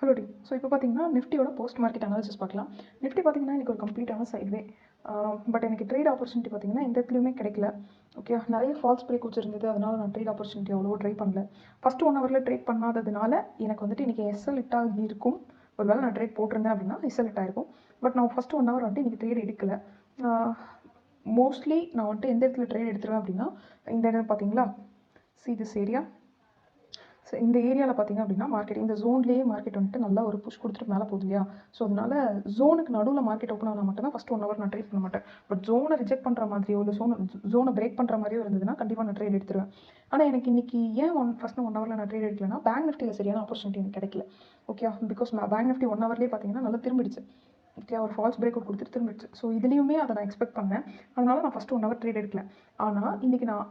Hello D. So இப்போ பார்த்தீங்கன்னா நிஃப்டியோட போஸ்ட் மார்க்கெட் அனாலிசிஸ் பார்க்கலாம். நிஃப்டி பார்த்தீங்கன்னா எனக்கு ஒரு கம்ப்ளீட்டான சைட்வே. பட் எனக்கு ட்ரேட் ஆப்பர்ச்சுனிட்டி பார்த்தீங்கன்னா எந்த இடத்துலையுமே கிடைக்கல. ஓகே, நிறைய ஃபால்ஸ் பிரேக் அவுட்ஸ் இருந்தது. அதனால் நான் ட்ரேட் ஆப்பர்ச்சுனிட்டி அவ்வளோ ட்ரை பண்ணல. ஃபஸ்ட்டு 1 ஹவரில் ட்ரேட் பண்ணாததுனால எனக்கு வந்துட்டு இன்றைக்கி எஸ்எல் ஹிட் ஆகி இருக்கும். ஒரு வேளை நான் ட்ரேட் போட்டிருந்தேன் அப்படின்னா எஸ்எல் ஹிட் ஆகிருக்கும். பட் நான் ஃபஸ்ட்டு 1 ஹவர் வந்துட்டு இன்றைக்கி ட்ரேட் எடுக்கல. மோஸ்ட்லி நான் வந்துட்டு எந்த இடத்துல ட்ரேட் எடுத்துருவேன் அப்படின்னா இந்த இடம் பார்த்தீங்களா, சி திஸ் ஏரியா. ஸோ இந்த ஏரியாவில் பார்த்திங்க அப்படின்னா மார்க்கெட் இந்த ஜோன்லேயே மார்க்கெட் வந்துட்டு நல்லா ஒரு புஷ் கொடுத்துட்டு மேலே போகுது இல்லையா. ஸோ அதனால் ஜோனுக்கு நடுவில் மார்க்கெட் ஓப்பன் ஆனால் மட்டும் தான் ஃபஸ்ட் 1 ஹவர் நான் ட்ரேட் பண்ண மாட்டேன். பட் ஜோனை ரிஜெக்ட் பண்ணுற மாதிரியோ இல்லை ஜோனை பிரேக் பண்ணுற மாதிரியோ இருந்ததுன்னா கண்டிப்பாக நான் ட்ரேட் எடுத்துருவேன். ஆனால் எனக்கு இன்றைக்கி ஏன் ஃபஸ்ட்டு 1 ஹவரில் நான் ட்ரேட் எடுக்கலன்னா பேங்க் நிஃப்டியில் சரியான ஆப்பர்ச்சுனிட்டி எனக்கு கிடைக்கல. ஓகே, பிகாஸ் பேங்க் நிஃப்டி 1 ஹவர்லேயே பார்த்தீங்கன்னா நல்லா திரும்பிடுச்சு. ஓகே, ஒரு ஃபால்ஸ் பிரேக் அவுட் கொடுத்துட்டு திரும்பிடுச்சு. ஸோ இதுலேயுமே அதை நான் எக்ஸ்பெக்ட் பண்ணேன். அதனால் நான் ஃபஸ்ட்டு 1 ஹவர் ட்ரேட் எடுக்கல. ஆனால் இன்றைக்கி நான்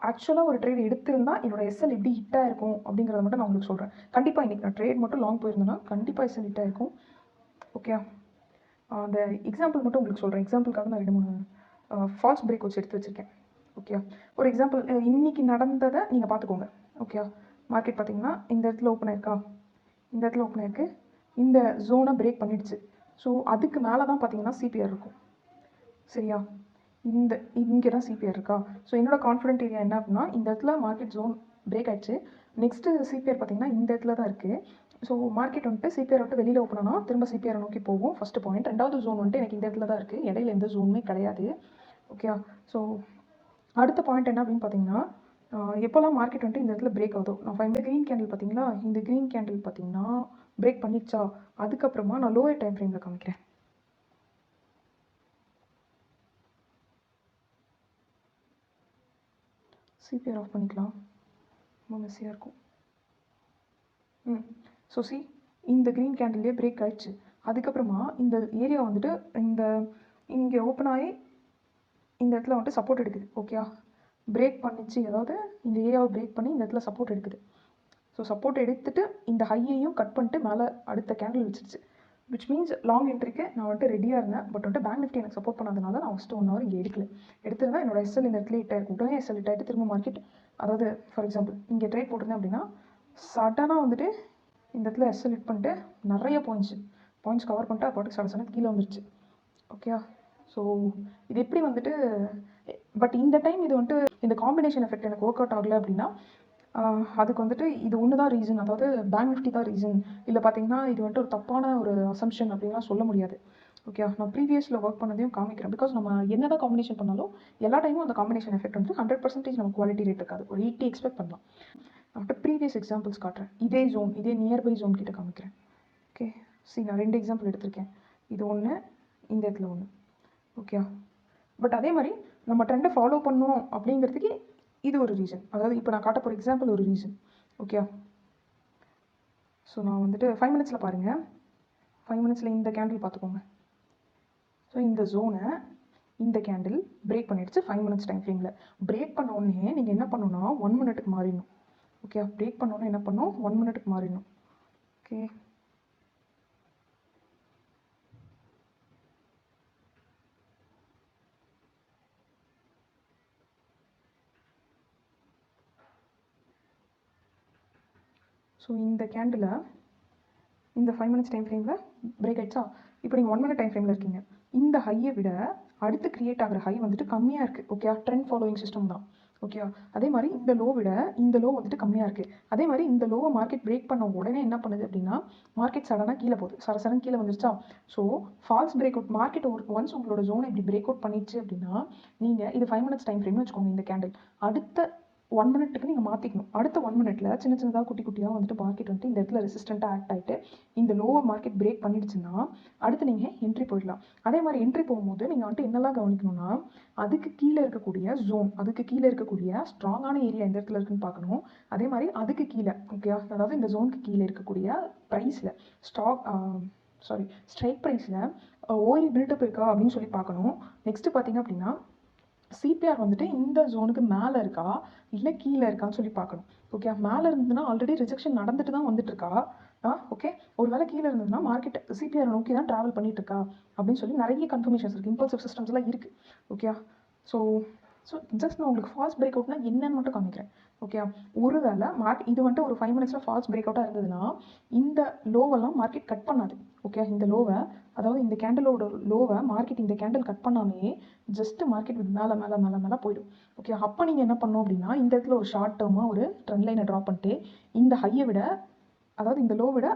ஆக்சுவலாக ஒரு ட்ரேட் எடுத்திருந்தா என்னோட எஸ்எல் எப்படி ஹிட்டாக இருக்கும் அப்படிங்கிறத மட்டும் நான் உங்களுக்கு சொல்கிறேன். கண்டிப்பாக இன்றைக்கி நான் ட்ரேட் மட்டும் லாங் போயிருந்தேன்னா கண்டிப்பாக எஸ்எல் ஹிட்டாக இருக்கும். ஓகே, அந்த எக்ஸாம்பிள் மட்டும் உங்களுக்கு சொல்கிறேன். எக்ஸாம்பிளுக்காக நான் 2-3 ஃபால்ஸ் பிரேக் அவுட்ஸ் எடுத்து வச்சுருக்கேன். ஓகே, ஒரு எக்ஸாம்பிள் இன்றைக்கி நடந்ததை நீங்கள் பார்த்துக்கோங்க. ஓகே, மார்க்கெட் பார்த்தீங்கன்னா இந்த இடத்துல ஓப்பன் ஆயிருக்கா, இந்த இடத்துல ஓப்பன் ஆயிருக்கு, இந்த ஜோனை பிரேக் பண்ணிடுச்சு. ஸோ அதுக்கு மேலே தான் பார்த்தீங்கன்னா சிபிஆர் இருக்கும். சரியா, இங்கே தான் சிபிஆர் இருக்கா. ஸோ என்னோட கான்ஃபிடென்ட் ஏரியா என்ன அப்படின்னா இந்த இடத்துல மார்க்கெட் ஜோன் பிரேக் ஆயிடுச்சு. நெக்ஸ்ட்டு சிபிஆர் பார்த்தீங்கன்னா இந்த இடத்துல தான் இருக்குது. ஸோ மார்க்கெட் வந்துட்டு சிபிஆர் விட்டு வெளியில் ஓப்பன் ஆனால் திரும்ப சிபிஆர் நோக்கி போகும். First point. ரெண்டாவது ஜோன் வந்துட்டு எனக்கு இந்த இடத்துல தான் இருக்குது, இடையில எந்த ஜோனுமே கிடையாது. ஓகே, ஸோ அடுத்த பாயிண்ட் என்ன அப்படின்னு பார்த்தீங்கன்னா எப்போல்லாம் மார்க்கெட் வந்துட்டு இந்த இடத்துல பிரேக் ஆகுதோ, நான் இந்த க்ரீன் கேண்டில் பார்த்தீங்களா, இந்த க்ரீன் கேண்டில் பார்த்தீங்கன்னா பிரேக் பண்ணிடுச்சா, அதுக்கப்புறமா நான் லோயர் டைம் ஃப்ரேமில் காமிக்கிறேன். சிபிஆர் ஆஃப் பண்ணிக்கலாம், ரொம்ப மெஸ்ஸியாக இருக்கும். ஸோ இந்த க்ரீன் கேண்டில்லே பிரேக் ஆயிடுச்சு. அதுக்கப்புறமா இந்த ஏரியா வந்துட்டு இங்கே ஓப்பன் ஆகி இந்த இடத்துல வந்துட்டு சப்போர்ட் எடுக்குது. ஓகே, பிரேக் பண்ணிச்சு, அதாவது இந்த ஏரியாவை பிரேக் பண்ணி இந்த இடத்துல சப்போர்ட் எடுக்குது. ஸோ சப்போர்ட் எடுத்துட்டு இந்த ஹையையும் கட் பண்ணிட்டு மேலே அடுத்த கேண்டில் வச்சிருச்சு. விச் மீன்ஸ் லாங் என்ட்ரிக்கு நான் வந்துட்டு ரெடியாக இருந்தேன். பட் வந்துட்டு பேங்க் நிஃப்டி எனக்கு சப்போர்ட் பண்ணாதனால நான் ஃபஸ்ட்டு 1 ஹவர் இங்கே எடுத்திருந்தேன். என்னோட எஸ்எல் இந்த இடத்துல ஹிட் ஆகிருக்கும். உடனே எஸ்எல் ஹிட் ஆகிட்டு திரும்ப மார்க்கெட், அதாவது ஃபார் எக்ஸாம்பிள் இங்கே ட்ரேட் போட்டிருந்தேன் அப்படின்னா சடனாக வந்துட்டு இந்த இடத்துல எஸ்எல் ஹிட் பண்ணிட்டு நிறைய பாயிண்ட்ஸ் கவர் பண்ணிட்டு பாட்டுக்கு சடசடன்னு கீழே வந்துருச்சு. ஓகே, ஸோ இது எப்படி வந்துட்டு, பட் இந்த டைம் இது வந்துட்டு இந்த காம்பினேஷன் எஃபெக்ட் எனக்கு ஒர்க் அவுட் ஆகலை அப்படின்னா அதுக்கு வந்துட்டு இது ஒன்று தான் ரீசன், அதாவது பேங்க் நிஃப்டி தான் ரீசன். இல்லை பார்த்தீங்கன்னா இது வந்துட்டு ஒரு தப்பான ஒரு அசம்ஷன் அப்படின்லாம் சொல்ல முடியாது. ஓகே, நான் ப்ரீவியஸில் ஒர்க் பண்ணதையும் காமிக்கிறேன். பிகாஸ் நம்ம என்ன தான் காம்பினேஷன் பண்ணாலும் எல்லா டைமும் அந்த காம்பினேஷன் எஃபெக்ட் வந்து 100% நம்ம குவாலிட்டி ரேட் இருக்காது. ஒரு 80 எக்ஸ்பெக்ட் பண்ணலாம். நான் ப்ரீவியஸ் எக்ஸாம்பிள்ஸ் காட்டுறேன். இதே நியர்பை ஜோன் கிட்ட காமிக்கிறேன். ஓகே, நான் 2 எக்ஸாம்பிள் எடுத்திருக்கேன். இது ஒன்று, இந்த இடத்துல ஒன்று. ஓகே, பட் அதே மாதிரி நம்ம ட்ரெண்டை ஃபாலோ பண்ணோம் அப்படிங்கிறதுக்கு இது ஒரு ரீசன். அதாவது இப்போ நான் காட்ட போகிற எக்ஸாம்பிள் ஒரு ரீசன். ஓகே, ஸோ நான் வந்துட்டு 5 மினிட்ஸில் பாருங்கள். 5 மினிட்ஸில் இந்த கேண்டில் பார்த்துக்கோங்க. ஸோ இந்த ஜோனை இந்த கேண்டில் பிரேக் பண்ணிடுச்சு 5 மினிட்ஸ் டைம் ஃப்ரேமில். பிரேக் பண்ண உடனே நீங்கள் என்ன பண்ணணும்னா 1 மினிட்டுக்கு மாறிடணும். ஓகே, பிரேக் பண்ண உடனே என்ன பண்ணணும், 1 மினிட்டுக்கு மாறிடணும். ஓகே, ஸோ இந்த கேண்டில் இந்த 5 மினிட்ஸ் டைம் ஃப்ரேமில் பிரேக் ஆகிடுச்சா. இப்போ நீங்கள் 1 மினிட் டைம் ஃப்ரேமில் இருக்கீங்க. இந்த ஹையை விட அடுத்து கிரியேட் ஆகிற ஹை வந்துட்டு கம்மியாக இருக்குது. ஓகே, ட்ரெண்ட் ஃபாலோயிங் சிஸ்டம் தான். ஓகே, அதே மாதிரி இந்த லோ விட இந்த லோ வந்துட்டு கம்மியாக இருக்குது. அதே மாதிரி இந்த லோவை மார்க்கெட் பிரேக் பண்ண உடனே என்ன பண்ணுது அப்படின்னா மார்க்கெட் சடனாக கீழே போகுது. சடசடன் கீழே வந்துருச்சா. So falls break out market once உங்களோட ஜோனை இப்படி பிரேக் அவுட் பண்ணிடுச்சு அப்படின்னா நீங்கள் இது 5 மினிட்ஸ் டைம் ஃப்ரேம்னு வச்சுக்கோங்க. இந்த கேண்டில் அடுத்த 1 மினிட்டுக்கு நீங்கள் மாற்றிக்கணும். அடுத்த 1 மினிட்ல சின்னதாக குட்டியாக வந்துட்டு மார்க்கெட் வந்துட்டு இந்த இடத்துல ரெசிஸ்டண்ட்டாக ஆக்ட் ஆகிட்டு இந்த லோவை மார்க்கெட் பிரேக் பண்ணிடுச்சுன்னா அடுத்து நீங்கள் என்ட்ரி போயிடலாம். அதே மாதிரி என்ட்ரி போகும்போது நீங்கள் வந்துட்டு என்னெல்லாம் கவனிக்கணும்னா அதுக்கு கீழே இருக்கக்கூடிய ஜோன், அதுக்கு கீழே இருக்கக்கூடிய ஸ்ட்ராங்கான ஏரியா எந்த இடத்துல இருக்குன்னு பார்க்கணும். அதே மாதிரி அதுக்கு கீழே, ஓகே, அதாவது இந்த ஜோனுக்கு கீழே இருக்கக்கூடிய ப்ரைஸில் ஸ்ட்ரைக் ப்ரைஸில் ஓயில் பில்டப் இருக்கா அப்படின்னு சொல்லி பார்க்கணும். நெக்ஸ்ட்டு பார்த்தீங்க அப்படின்னா சிபிஆர் வந்துட்டு இந்த ஜோனுக்கு மேலே இருக்கா இல்லை கீழே இருக்கான்னு சொல்லி பார்க்கணும். ஓகே, மேலே இருந்ததுன்னா ஆல்ரெடி ரிஜெக்ஷன் நடந்துட்டு தான் வந்துட்டு இருக்கா. ஓகே, ஒரு வேளை கீழே இருந்ததுன்னா மார்க்கெட் சிபிஆர் நோக்கி தான் ட்ராவல் பண்ணிட்டு இருக்கா அப்படின்னு சொல்லி நிறைய கன்ஃபர்மேஷன்ஸ் இருக்குது. இம்பல்சிவ் சிஸ்டம்ஸ் எல்லாம் இருக்குது. ஓகே, ஸோ ஸோ ஜஸ்ட் நான் உங்களுக்கு ஃபால்ஸ் பிரேக் அவுட்னா என்னன்னு மட்டும் காமிக்கிறேன். ஓகே, ஒருவேளை இது வந்துட்டு ஒரு 5 மினிட்ஸில் ஃபால்ஸ் பிரேக் அவுட்டாக இருந்ததுன்னா இந்த லோவெல்லாம் மார்க்கெட் கட் பண்ணாது. ஓகே, இந்த லோவை, அதாவது இந்த கேண்டலோட லோவை மார்க்கெட் இந்த கேண்டில் கட் பண்ணாமே ஜஸ்ட் மார்க்கெட் மேலே மேலே மேலே மேலே போயிடும். ஓகே, அப்போ நீங்கள் என்ன பண்ணணும் அப்படின்னா இந்த இடத்துல ஒரு ஷார்ட் டேர்மாக ஒரு ட்ரெண்ட் லைனை ட்ரா பண்ணிட்டு இந்த ஹையை விட, அதாவது இந்த லோ விட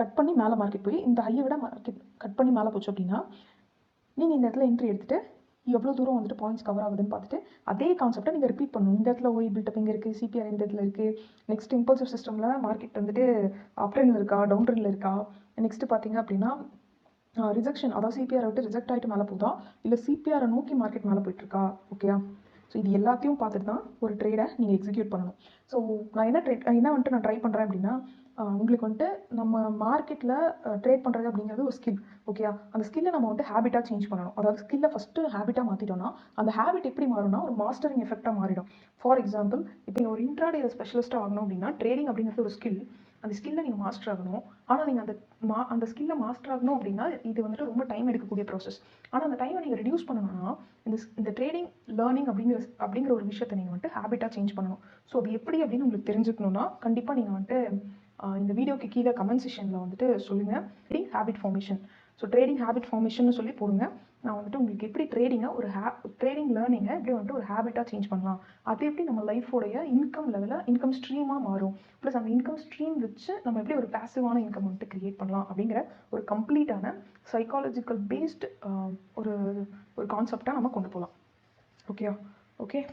கட் பண்ணி மேலே மார்க்கெட் போய் இந்த ஹையை விட மார்க்கெட் கட் பண்ணி மேலே போச்சு அப்படின்னா நீங்கள் இந்த இடத்துல என்ட்ரி எடுத்துகிட்டு எவ்வளோ தூரம் வந்துட்டு பாயிண்ட்ஸ் கவர் ஆகுதுன்னு பார்த்துட்டு அதே கான்செப்டை நீங்கள் ரிப்பீட் பண்ணணும். இந்த இடத்துல ஓய் பில்டப் இங்கே இருக்குது, சிபிஆர் இந்த இடத்துல இருக்குது, நெக்ஸ்ட் இம்பல்சிவ் சிஸ்டமில் மார்க்கெட் வந்துட்டு அப் ட்ரெண்டில் இருக்கா, டவுன் ட்ரெண்டில் இருக்கா, நெக்ஸ்ட்டு பார்த்தீங்க அப்படின்னா ரிஜெக்ஷன், அதாவது சிபிஆரை விட்டு ரிஜெக்ட் ஆகிட்டு மேலே போதா இல்லை சிபிஆரை நோக்கி மார்க்கெட் மேலே போயிட்டுருக்கா. ஓகேயா, ஸோ இது எல்லாத்தையும் பார்த்துட்டு தான் ஒரு ட்ரேடை நீங்கள் எக்ஸிக்யூட் பண்ணணும். ஸோ நான் என்ன வந்துட்டு நான் ட்ரை பண்ணுறேன் அப்படின்னா உங்களுக்கு வந்துட்டு நம்ம மார்க்கெட்டில் ட்ரேட் பண்ணுறது அப்படிங்கிறது ஒரு ஸ்கில். ஓகேயா, அந்த ஸ்கில்லை நம்ம வந்துட்டு ஹேபிட்டாக சேஞ்ச் பண்ணணும். அதாவது ஸ்கில்லை ஃபஸ்ட்டு ஹேபிட்டாக மாற்றிட்டோம்னா அந்த ஹேபிட் எப்படி மாறும்னா ஒரு மாஸ்டரிங் எஃபெக்டாக மாறிடும். ஃபார் எக்ஸாம்பிள், இப்போ நீங்கள் ஒரு இன்ட்ராடே ஸ்பெஷலிஸ்ட்டாக ஆகணும் அப்படின்னா ட்ரேடிங் அப்படிங்கிறது ஒரு ஸ்கில். அந்த ஸ்கில்லை நீங்கள் மாஸ்டர் ஆகணும். ஆனால் நீங்கள் அந்த ஸ்கில்லை மாஸ்டர் ஆகணும் அப்படின்னா இது வந்துட்டு ரொம்ப டைம் எடுக்கக்கூடிய ப்ராசஸ். ஆனால் அந்த டைமை நீங்கள் ரெடியூஸ் பண்ணணும்னா இந்த ட்ரேடிங் லேர்னிங் அப்படிங்கிற ஒரு விஷயத்தை நீங்கள் வந்துட்டு ஹேபிட்டாக சேஞ்ச் பண்ணணும். ஸோ அது எப்படி அப்படின்னு உங்களுக்கு தெரிஞ்சுக்கணுன்னா கண்டிப்பாக நீங்கள் வந்துட்டு இந்த வீடியோக்கு கீழே கமெண்ட் செக்ஷனில் வந்துட்டு சொல்லுங்கள் trading habit formation. So trading habit formation சொல்லி போடுங்க. நான் வந்துட்டு உங்களுக்கு எப்படி ட்ரேடிங்கை ட்ரேடிங் லேர்னிங்கை எப்படி வந்துட்டு ஒரு ஹேபிட்டாக சேஞ்ச் பண்ணலாம், அது எப்படி நம்ம லைஃபோடைய இன்கம் லெவலில் இன்கம் ஸ்ட்ரீமாக மாறும், ப்ளஸ் அந்த இன்கம் ஸ்ட்ரீம் வச்சு நம்ம எப்படி ஒரு பேசிவான இன்கம் வந்துட்டு க்ரியேட் பண்ணலாம் அப்படிங்கிற ஒரு கம்ப்ளீட்டான சைக்காலஜிக்கல் பேஸ்டு ஒரு கான்செப்டாக நம்ம கொண்டு போகலாம். ஓகே,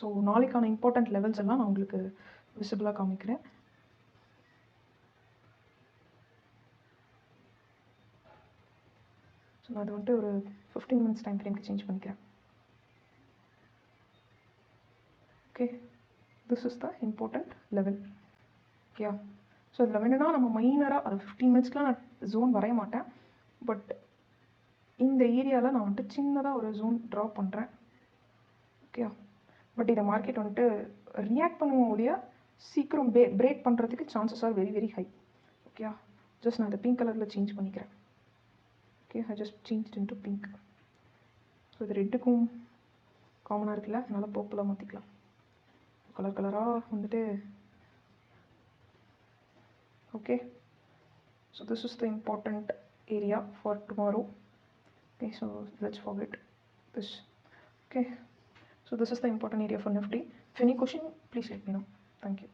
ஸோ நாளைக்கான இம்பார்ட்டண்ட் லெவல்ஸ் எல்லாம் நான் உங்களுக்கு விசிபிளாக காமிக்கிறேன். ஸோ நான் அது வந்துட்டு ஒரு 15 மினிட்ஸ் டைம் ஃப்ரேம்க்கு சேஞ்ச் பண்ணிக்கிறேன். Okay, this is the important level. Okay, so இதில் வேணும்னா நம்ம மைனராக அது 15 மினிட்ஸ்க்குலாம் நான் ஜோன் வரைய மாட்டேன். பட் இந்த ஏரியாவில் நான் வந்துட்டு சின்னதாக ஒரு ஜோன் ட்ரா பண்ணுறேன். ஓகே, பட் இதை மார்க்கெட் வந்துட்டு ரியாக்ட் பண்ணுவோம் ஒழிய சீக்கிரம் பிரேக் பண்ணுறதுக்கு chances are very very high. Okay, just நான் இதை பிங்க் கலரில் சேஞ்ச் பண்ணிக்கிறேன். Okay, I just changed into pink. So இது ரெட்டுக்கும் காமனாக இருக்குல்ல, அதனால் பர்பிளாக மாற்றிக்கலாம். கலராக வந்துட்டு. Okay, so this is the important area for tomorrow. Okay, so let's forget this. Okay, so this is the important area for Nifty. If any question, please let me know. Thank you.